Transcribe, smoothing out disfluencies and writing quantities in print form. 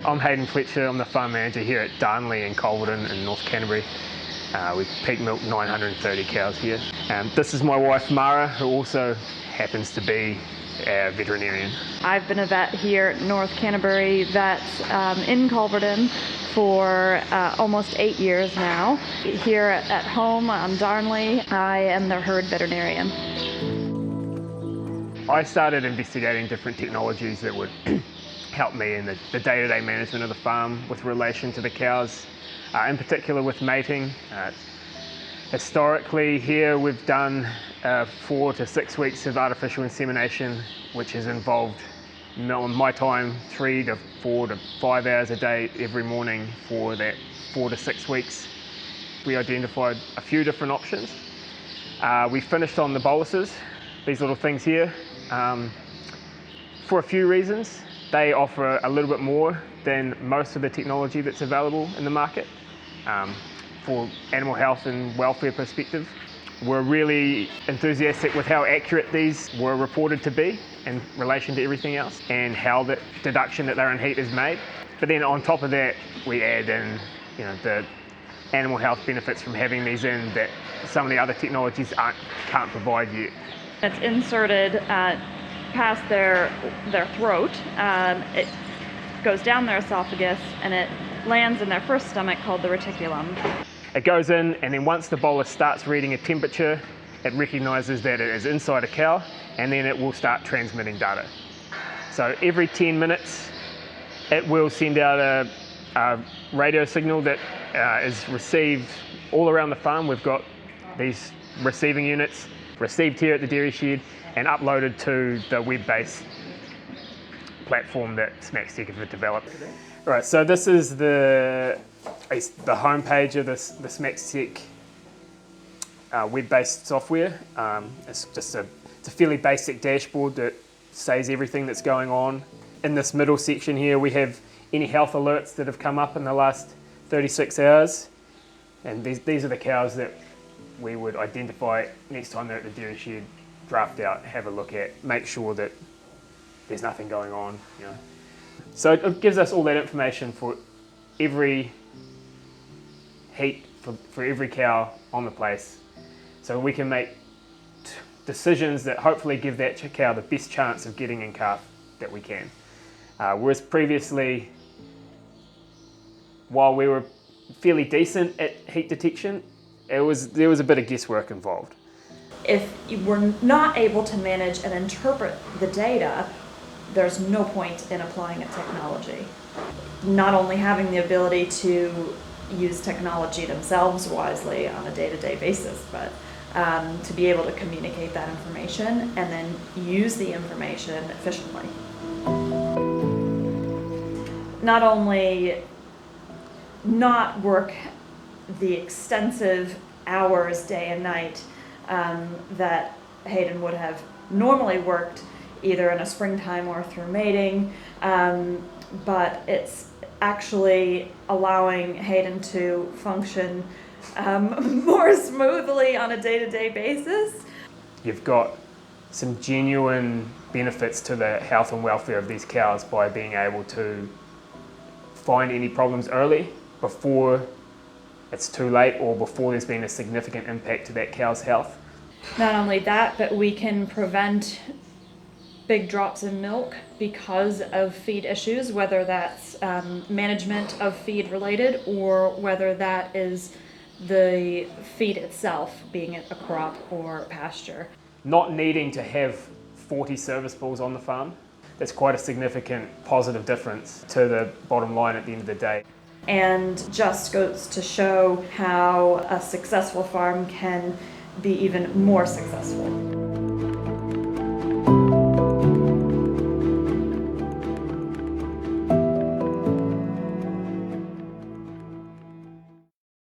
I'm Hayden Fletcher, I'm the farm manager here at Darnley in Culverton in North Canterbury. We peak milk 930 cows here. This is my wife Mara, who also happens to be a veterinarian. I've been a vet here at North Canterbury Vets in Culverton for almost 8 years now. Here at home on Darnley, I am the herd veterinarian. I started investigating different technologies that would help me in the day-to-day management of the farm with relation to the cows, in particular with mating. Historically here we've done 4 to 6 weeks of artificial insemination, which has involved, in my time, 3 to 4 to 5 hours a day every morning for that 4 to 6 weeks. We identified a few different options. We finished on the boluses, these little things here, for a few reasons. They offer a little bit more than most of the technology that's available in the market for animal health and welfare perspective. We're really enthusiastic with how accurate these were reported to be in relation to everything else and how the deduction that they're in heat is made. But then on top of that, we add in the animal health benefits from having these in that some of the other technologies can't provide yet. It's inserted past their throat. It goes down their esophagus and it lands in their first stomach called the reticulum. It goes in, and then once the bolus starts reading a temperature, it recognises that it is inside a cow, and then it will start transmitting data. So every 10 minutes it will send out a radio signal that is received all around the farm. We've got these receiving units received here at the dairy shed and uploaded to the web-based platform that SmaXtec have developed. Right, so this is the homepage of the SmaXtec web-based software. It's just it's a fairly basic dashboard that says everything that's going on. In this middle section here, we have any health alerts that have come up in the last 36 hours, and these are the cows that we would identify next time they're at the dairy shed, draft out, have a look at, make sure that there's nothing going on. So it gives us all that information for every heat, for every cow on the place, so we can make decisions that hopefully give that cow the best chance of getting in calf that we can. Whereas previously, while we were fairly decent at heat detection, there was a bit of guesswork involved. If we're not able to manage and interpret the data, there's no point in applying a technology. Not only having the ability to use technology themselves wisely on a day-to-day basis, but to be able to communicate that information and then use the information efficiently. Not only not work the extensive hours day and night that Hayden would have normally worked either in a springtime or through mating, but it's actually allowing Hayden to function more smoothly on a day-to-day basis. You've got some genuine benefits to the health and welfare of these cows by being able to find any problems early before it's too late or before there's been a significant impact to that cow's health. Not only that, but we can prevent big drops in milk because of feed issues, whether that's management of feed related or whether that is the feed itself, being it a crop or pasture. Not needing to have 40 service bulls on the farm, that's quite a significant positive difference to the bottom line at the end of the day. And just goes to show how a successful farm can be even more successful.